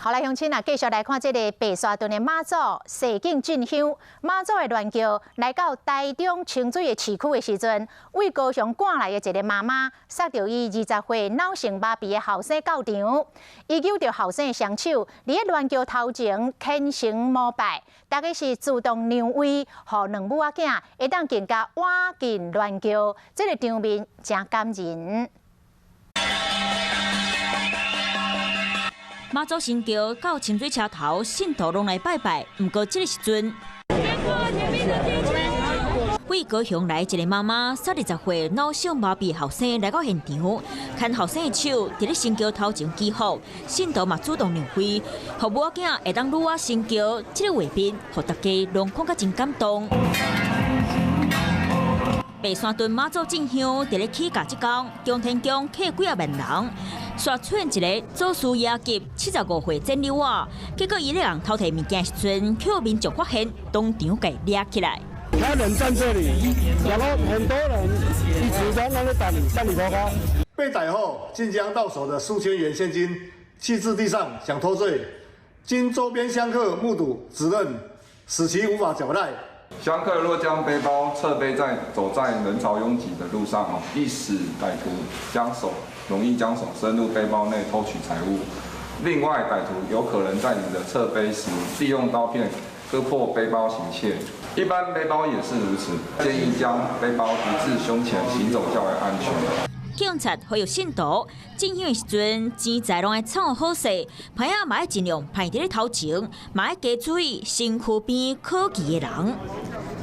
好来，乡亲啊，继续来看这个白沙屯的妈祖西境进香。妈祖的銮轿来到台中清水的市区的时阵，为高雄赶来的一个妈妈，杀到伊20岁脑性麻痹的后生到场，伊揪着后生的双手，伫个銮轿头前虔诚膜拜，大概是自动让位，互两母仔囝会当更加晚进銮轿，这个场面真感人。 妈祖神轿到清水车头，信徒拢来拜拜。不过这个时阵，为高雄来一个妈妈，20岁脑性麻痹后生来到现场，牵后生的手，伫咧神轿头前祈福。信徒嘛主动让位，互母仔囝会当愈啊神轿，这个画面，互大家拢看甲真感动。 白沙屯妈祖进香，伫咧起驾即天，中天宫客几啊万人，刷出现一个做事业级75岁曾女娃，结果伊咧人偷摕物件时阵，却有民众发现，当场给抓起来。他人站这里，然后很多人一直在那里等你报告。被逮后，竟将到手的数千元现金弃置地上，想脱罪。经周边香客目睹指认，使其无法缴代。 香客若将背包侧背走在人潮拥挤的路上，易使歹徒容易将手伸入背包内偷取财物。另外，歹徒有可能在你的侧背时利用刀片割破背包行窃，一般背包也是如此。建议将背包提至胸前行走较为安全。 警察还有信徒进香的时阵，钱财拢爱藏好势，朋友嘛要尽量排伫咧头前，嘛要加注意身躯边可疑的人。